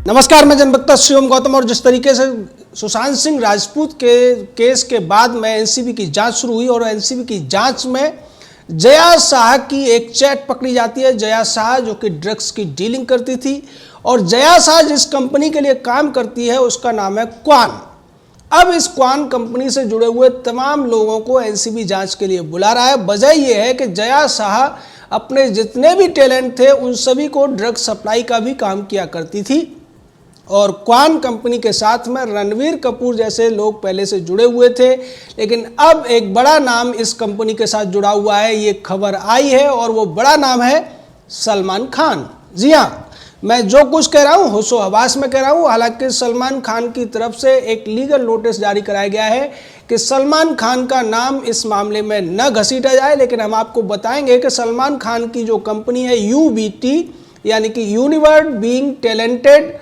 नमस्कार, मैं जनवक्ता शिवम गौतम। और जिस तरीके से सुशांत सिंह राजपूत के केस के बाद में एनसीबी की जांच शुरू हुई और एनसीबी की जांच में जया शाह की एक चैट पकड़ी जाती है। जया शाह जो कि ड्रग्स की डीलिंग करती थी और जया शाह जिस कंपनी के लिए काम करती है उसका नाम है क्वान। अब इस क्वान कंपनी से जुड़े हुए तमाम लोगों को एनसीबी जांच के लिए बुला रहा है। वजह यह है कि जया शाह अपने जितने भी टैलेंट थे उन सभी को ड्रग सप्लाई का भी काम किया करती थी और क्वान कंपनी के साथ में रणवीर कपूर जैसे लोग पहले से जुड़े हुए थे, लेकिन अब एक बड़ा नाम इस कंपनी के साथ जुड़ा हुआ है। ये खबर आई है और वो बड़ा नाम है सलमान खान। जी हाँ, मैं जो कुछ कह रहा हूँ होशो हवास में कह रहा हूँ। हालांकि सलमान खान की तरफ से एक लीगल नोटिस जारी कराया गया है कि सलमान खान का नाम इस मामले में न घसीटा जाए, लेकिन हम आपको बताएंगे कि सलमान खान की जो कंपनी है UBT यानी कि यूनिवर्स बीइंग टैलेंटेड,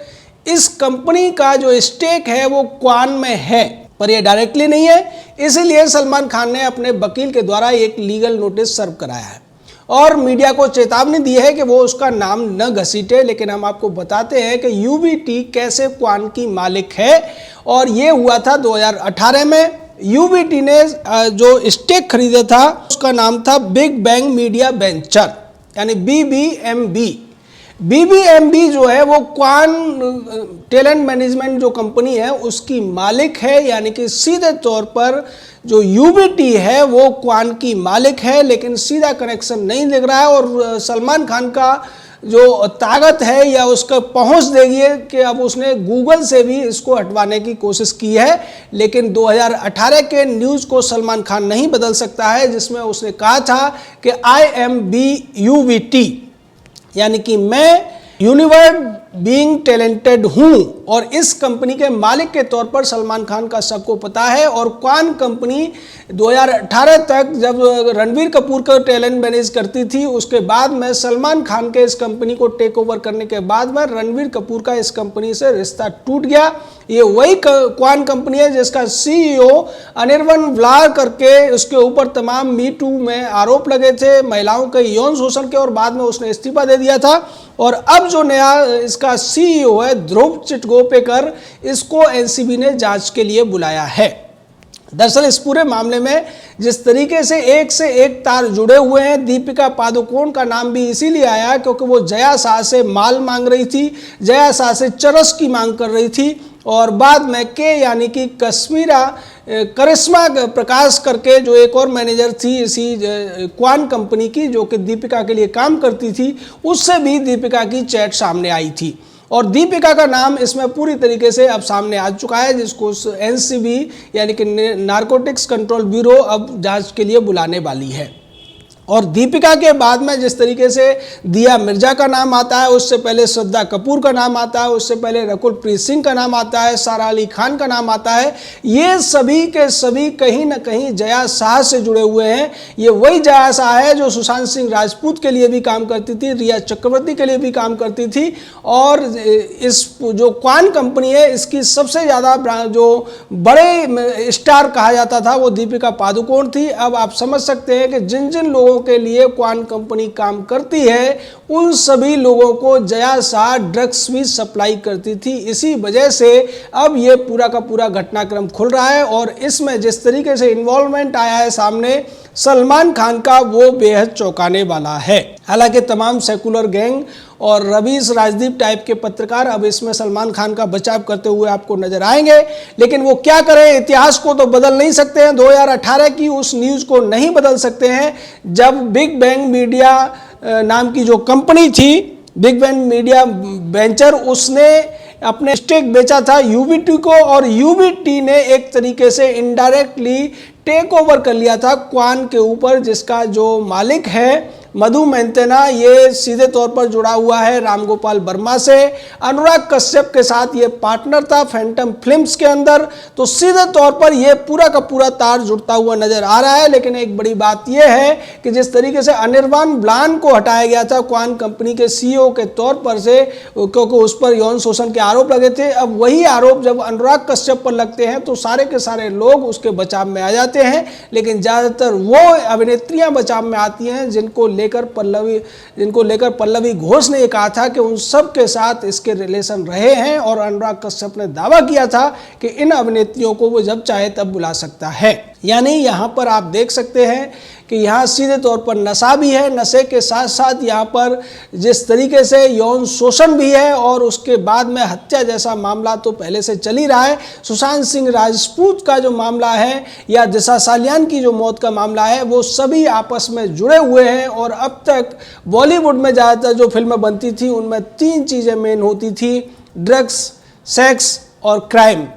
इस कंपनी का जो स्टेक है वो क्वान में है, पर ये डायरेक्टली नहीं है। इसीलिए सलमान खान ने अपने वकील के द्वारा एक लीगल नोटिस सर्व कराया है और मीडिया को चेतावनी दी है कि वो उसका नाम न घसीटे। लेकिन हम आपको बताते हैं कि UBT कैसे क्वान की मालिक है और ये हुआ था 2018 में। UBT ने जो स्टेक खरीदा था उसका नाम था बिग बैंग मीडिया वेंचर यानी BBMB जो है वो क्वान टैलेंट मैनेजमेंट जो कंपनी है उसकी मालिक है, यानी कि सीधे तौर पर जो UBT है वो क्वान की मालिक है, लेकिन सीधा कनेक्शन नहीं दिख रहा है। और सलमान खान का जो ताकत है या उसका पहुंच देगी कि अब उसने गूगल से भी इसको हटवाने की कोशिश की है, लेकिन 2018 के न्यूज़ को सलमान खान नहीं बदल सकता है, जिसमें उसने कहा था कि I am BUBT यानी कि मैं यूनिवर्स बीइंग टैलेंटेड हूं। और इस कंपनी के मालिक के तौर पर सलमान खान का सबको पता है। और क्वान कंपनी 2018 तक जब रणवीर कपूर का टैलेंट मैनेज करती थी, उसके बाद में सलमान खान के इस कंपनी को टेक ओवर करने के बाद में रणवीर कपूर का इस कंपनी से रिश्ता टूट गया। ये वही क्वान कंपनी है जिसका CEO अनिर्बन व्लार करके उसके ऊपर तमाम मी2 में आरोप लगे थे, महिलाओं के यौन शोषण के, और बाद में उसने इस्तीफा दे दिया था। और अब जो नया इसका CEO है ध्रुव चिटगोपेकर, इसको एनसीबी ने जांच के लिए बुलाया है। दरअसल इस पूरे मामले में जिस तरीके से एक तार जुड़े हुए हैं, दीपिका पादुकोण का नाम भी इसीलिए आया क्योंकि वो जया शाह से माल मांग रही थी, जया शाह से चरस की मांग कर रही थी। और बाद में के यानी कि करिश्मा प्रकाश करके जो एक और मैनेजर थी इसी क्वान कंपनी की, जो कि दीपिका के लिए काम करती थी, उससे भी दीपिका की चैट सामने आई थी। और दीपिका का नाम इसमें पूरी तरीके से अब सामने आ चुका है, जिसको एनसीबी यानी कि नारकोटिक्स कंट्रोल ब्यूरो अब जांच के लिए बुलाने वाली है। और दीपिका के बाद में जिस तरीके से दिया मिर्जा का नाम आता है, उससे पहले श्रद्धा कपूर का नाम आता है, उससे पहले रकुल प्रीत सिंह का नाम आता है, सारा अली खान का नाम आता है, ये सभी के सभी कहीं ना कहीं जया शाह से जुड़े हुए हैं। ये वही जया शाह है जो सुशांत सिंह राजपूत के लिए भी काम करती थी, रिया चक्रवर्ती के लिए भी काम करती थी। और इस जो क्वान कंपनी है इसकी सबसे ज़्यादा जो बड़े स्टार कहा जाता था वो दीपिका पादुकोण थी। अब आप समझ सकते हैं कि जिन जिन लोगों के लिए क्वान कंपनी काम करती है उन सभी लोगों को जया शाह ड्रग्स भी सप्लाई करती थी। इसी वजह से अब ये पूरा का पूरा घटनाक्रम खुल रहा है और इसमें जिस तरीके से इन्वॉल्वमेंट आया है सामने सलमान खान का, वो बेहद चौंकाने वाला है। हालांकि तमाम सेकुलर गैंग और रवीश राजदीप टाइप के पत्रकार अब इसमें सलमान खान का बचाव करते हुए आपको नजर आएंगे, लेकिन वो क्या करें, इतिहास को तो बदल नहीं सकते हैं। 2018 की उस न्यूज़ को नहीं बदल सकते हैं जब बिग बैंग मीडिया नाम की जो कंपनी थी, बिग बैंग मीडिया वेंचर, उसने अपने स्टेक बेचा था UBT को और UBT ने एक तरीके से इनडायरेक्टली टेक ओवर कर लिया था क्वान के ऊपर, जिसका जो मालिक है मधु मेंटेना, ये सीधे तौर पर जुड़ा हुआ है रामगोपाल वर्मा से। अनुराग कश्यप के साथ ये पार्टनर था फैंटम फिल्म्स के अंदर, तो सीधे तौर पर ये पूरा का पूरा तार जुड़ता हुआ नजर आ रहा है। लेकिन एक बड़ी बात यह है कि जिस तरीके से अनिर्बान ब्लान को हटाया गया था क्वान कंपनी के CEO के तौर पर से, क्योंकि उस पर यौन शोषण के आरोप लगे थे, अब वही आरोप जब अनुराग कश्यप पर लगते हैं तो सारे के सारे लोग उसके बचाव में आ जाते हैं, लेकिन ज़्यादातर वो अभिनेत्रियां बचाव में आती हैं जिनको लेकर पल्लवी घोष ने ये कहा था कि उन सब के साथ इसके रिलेशन रहे हैं और अनुराग कश्यप ने दावा किया था कि इन अभिनेत्रियों को वो जब चाहे तब बुला सकता है। यानी यहाँ पर आप देख सकते हैं कि यहाँ सीधे तौर पर नशा भी है, नशे के साथ साथ यहाँ पर जिस तरीके से यौन शोषण भी है और उसके बाद में हत्या जैसा मामला तो पहले से चल ही रहा है। सुशांत सिंह राजपूत का जो मामला है या दिशा सालियान की जो मौत का मामला है वो सभी आपस में जुड़े हुए हैं। और अब तक बॉलीवुड में ज़्यादातर जो फिल्में बनती थी उनमें 3 चीज़ें मेन होती थी, ड्रग्स, सेक्स और क्राइम।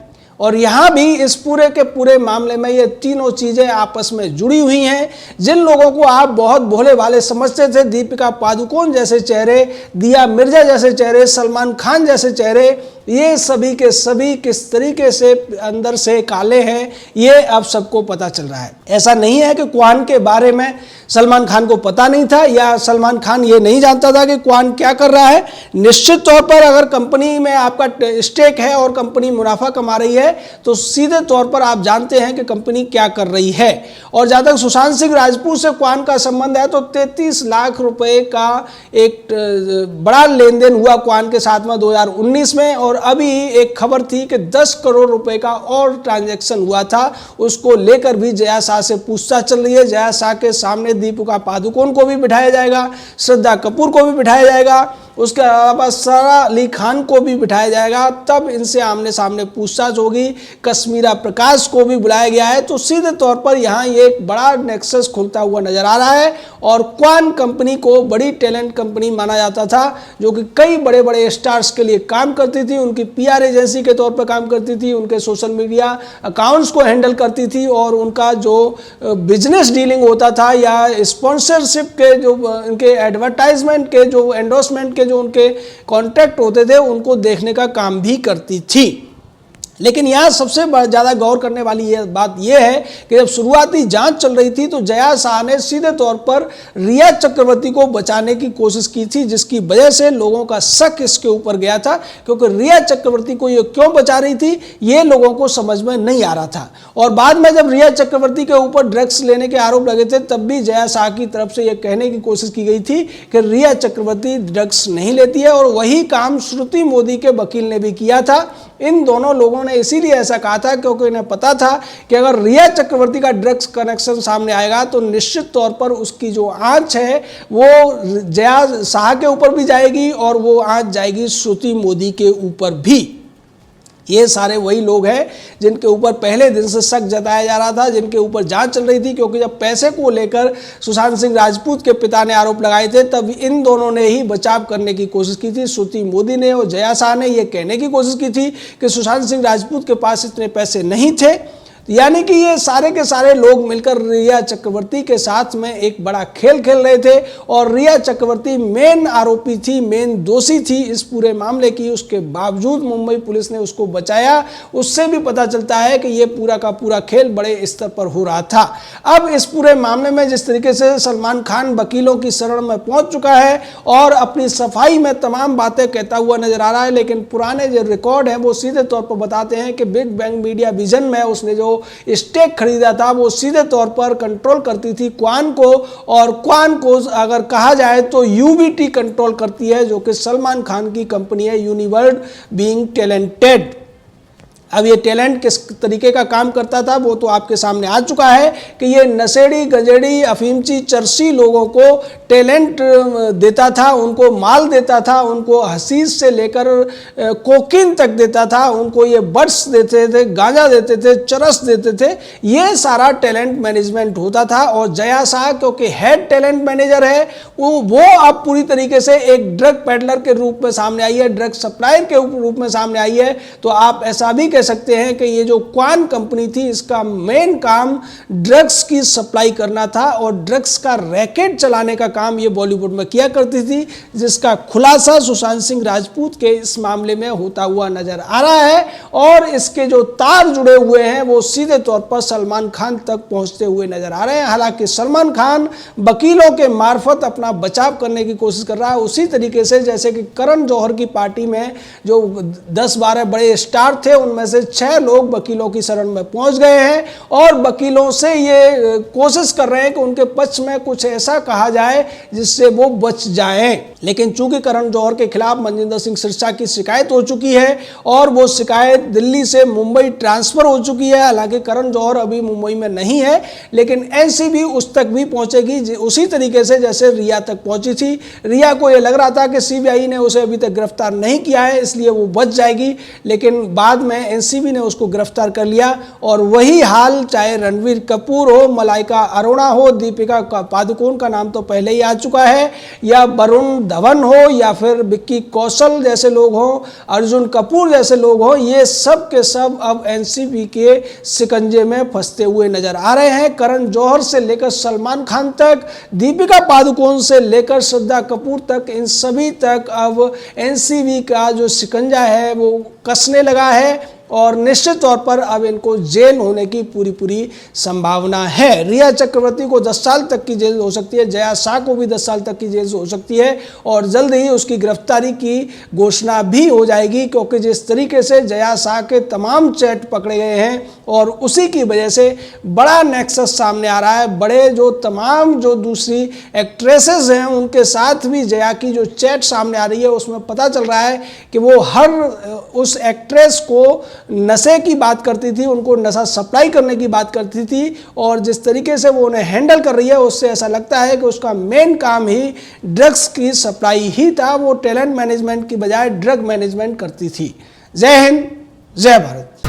और यहाँ भी इस पूरे के पूरे मामले में ये तीनों चीज़ें आपस में जुड़ी हुई हैं। जिन लोगों को आप बहुत भोले भाले समझते थे, दीपिका पादुकोण जैसे चेहरे, दिया मिर्जा जैसे चेहरे, सलमान खान जैसे चेहरे, ये सभी के सभी किस तरीके से अंदर से काले हैं ये अब सबको पता चल रहा है। ऐसा नहीं है कि क्वान के बारे में सलमान खान को पता नहीं था या सलमान खान ये नहीं जानता था कि क्वान क्या कर रहा है। निश्चित तौर पर अगर कंपनी में आपका स्टेक है और कंपनी मुनाफा कमा रही है तो सीधे तौर पर आप जानते हैं कि कंपनी क्या कर रही है। और जहाँ तक सुशांत सिंह राजपूत से क्वान का संबंध है तो 33 लाख रुपए का एक बड़ा लेन देन हुआ क्वान के साथ में 2019 में। और अभी एक खबर थी कि 10 करोड़ रुपए का और ट्रांजैक्शन हुआ था, उसको लेकर भी जया शाह से पूछताछ चल रही है। जया शाह के सामने दीपिका पादुकोण को भी बिठाया जाएगा, श्रद्धा कपूर को भी बिठाया जाएगा, उसके अलावा सारा अली खान को भी बिठाया जाएगा, तब इनसे आमने सामने पूछताछ होगी। कश्मीरा प्रकाश को भी बुलाया गया है। तो सीधे तौर पर यहाँ ये एक बड़ा नेक्सस खुलता हुआ नजर आ रहा है। और क्वान कंपनी को बड़ी टैलेंट कंपनी माना जाता था जो कि कई बड़े बड़े स्टार्स के लिए काम करती थी, उनकी PR एजेंसी के तौर पर काम करती थी, उनके सोशल मीडिया अकाउंट्स को हैंडल करती थी और उनका जो बिजनेस डीलिंग होता था या स्पॉन्सरशिप के जो उनके एडवर्टाइजमेंट के जो एंडोर्समेंट के जो उनके कॉन्ट्रैक्ट होते थे उनको देखने का काम भी करती थी। लेकिन यहाँ सबसे ज़्यादा गौर करने वाली ये बात ये है कि जब शुरुआती जांच चल रही थी तो जया शाह ने सीधे तौर पर रिया चक्रवर्ती को बचाने की कोशिश की थी, जिसकी वजह से लोगों का शक इसके ऊपर गया था। क्योंकि रिया चक्रवर्ती को ये क्यों बचा रही थी ये लोगों को समझ में नहीं आ रहा था। और बाद में जब रिया चक्रवर्ती के ऊपर ड्रग्स लेने के आरोप लगे थे तब भी जया शाह की तरफ से ये कहने की कोशिश की गई थी कि रिया चक्रवर्ती ड्रग्स नहीं लेती है। और वही काम श्रुति मोदी के वकील ने भी किया था। इन दोनों लोगों ने इसीलिए ऐसा कहा था क्योंकि इन्हें पता था कि अगर रिया चक्रवर्ती का ड्रग्स कनेक्शन सामने आएगा तो निश्चित तौर पर उसकी जो आंच है वो जया शाह के ऊपर भी जाएगी और वो आंच जाएगी श्रुति मोदी के ऊपर भी। ये सारे वही लोग हैं जिनके ऊपर पहले दिन से शक जताया जा रहा था, जिनके ऊपर जांच चल रही थी। क्योंकि जब पैसे को लेकर सुशांत सिंह राजपूत के पिता ने आरोप लगाए थे तब इन दोनों ने ही बचाव करने की कोशिश की थी। श्रुति मोदी ने और जया शाह ने ये कहने की कोशिश की थी कि सुशांत सिंह राजपूत के पास इतने पैसे नहीं थे। यानी कि ये सारे के सारे लोग मिलकर रिया चक्रवर्ती के साथ में एक बड़ा खेल खेल रहे थे। और रिया चक्रवर्ती मेन आरोपी थी, मेन दोषी थी इस पूरे मामले की। उसके बावजूद मुंबई पुलिस ने उसको बचाया। उससे भी पता चलता है कि ये पूरा का पूरा खेल बड़े स्तर पर हो रहा था। अब इस पूरे मामले में जिस तरीके से सलमान खान वकीलों की शरण में पहुंच चुका है और अपनी सफाई में तमाम बातें कहता हुआ नजर आ रहा है, लेकिन पुराने जो रिकॉर्ड हैं वो सीधे तौर पर बताते हैं कि बिग बैंग मीडिया विजन में उसने जो स्टेक खरीदा था वो सीधे तौर पर कंट्रोल करती थी क्वान को। और क्वान को अगर कहा जाए तो UBT कंट्रोल करती है जो कि सलमान खान की कंपनी है, यूनिवर्ल्ड बीइंग टैलेंटेड। अब ये टैलेंट किस तरीके का काम करता था वो तो आपके सामने आ चुका है कि ये नशेड़ी गंजेड़ी अफीमची चरसी लोगों को टैलेंट देता था, उनको माल देता था, उनको हसीस से लेकर कोकीन तक देता था, उनको ये बड्स देते थे, गांजा देते थे, चरस देते थे। ये सारा टैलेंट मैनेजमेंट होता था। और जया शाह क्योंकि हेड टैलेंट मैनेजर है वो अब पूरी तरीके से एक ड्रग पेडलर के रूप में सामने आई है, ड्रग सप्लायर के रूप में सामने आई है। तो आप ऐसा भी सकते हैं कि ये जो क्वान कंपनी थी इसका मेन काम ड्रग्स की सप्लाई करना था और ड्रग्स का रैकेट चलाने का काम ये बॉलीवुड में किया करती थी, जिसका खुलासा सुशांत सिंह राजपूत के इस मामले में होता हुआ नजर आ रहा है। और इसके जो तार जुड़े हुए हैं वो सीधे तौर पर सलमान खान तक पहुंचते हुए नजर आ रहे हैं। हालांकि सलमान खान वकीलों के मार्फत अपना बचाव करने की कोशिश कर रहा है, उसी तरीके से जैसे कि करण जौहर की पार्टी में जो 10-12 बड़े स्टार थे उनमें से 6 लोग वकीलों की शरण में पहुंच गए हैं और वकीलों से ये कोशिश कर रहे हैं कि उनके पक्ष में कुछ ऐसा कहा जाए जिससे वो बच जाएं। लेकिन चूंकि करण जौहर के खिलाफ मनजिंदर सिंह सिरसा की शिकायत हो चुकी है और वो शिकायत दिल्ली से मुंबई ट्रांसफर हो चुकी है, हालांकि करण जौहर अभी मुंबई में नहीं है, लेकिन एनसीबी उस तक भी पहुंचेगी उसी तरीके से जैसे रिया तक पहुंची थी। रिया को यह लग रहा था कि सीबीआई ने उसे अभी तक गिरफ्तार नहीं किया है, इसलिए वो बच जाएगी, लेकिन बाद में एनसीबी ने उसको गिरफ्तार कर लिया। और वही हाल चाहे रणवीर कपूर हो, मलाइका अरोड़ा हो, दीपिका पादुकोण का नाम तो पहले ही आ चुका है, या वरुण धवन हो, या फिर विक्की कौशल जैसे लोग हों, अर्जुन कपूर जैसे लोग हों, ये सब के सब अब एनसीबी के शिकंजे में फंसते हुए नजर आ रहे हैं। करण जौहर से लेकर सलमान खान तक, दीपिका पादुकोण से लेकर श्रद्धा कपूर तक, इन सभी तक अब एनसीबी का जो शिकंजा है वो कसने लगा है और निश्चित तौर पर अब इनको जेल होने की पूरी संभावना है। रिया चक्रवर्ती को 10 साल तक की जेल हो सकती है, जया शाह को भी 10 साल तक की जेल हो सकती है और जल्द ही उसकी गिरफ्तारी की घोषणा भी हो जाएगी, क्योंकि जिस तरीके से जया शाह के तमाम चैट पकड़े गए हैं और उसी की वजह से बड़ा नेक्सस सामने आ रहा है। बड़े जो तमाम जो दूसरी एक्ट्रेसेस हैं उनके साथ भी जया की जो चैट सामने आ रही है उसमें पता चल रहा है कि वो हर उस एक्ट्रेस को नशे की बात करती थी, उनको नशा सप्लाई करने की बात करती थी, और जिस तरीके से वो उन्हें हैंडल कर रही है उससे ऐसा लगता है कि उसका मेन काम ही ड्रग्स की सप्लाई ही था। वो टैलेंट मैनेजमेंट की बजाय ड्रग मैनेजमेंट करती थी। जय हिंद, जय भारत।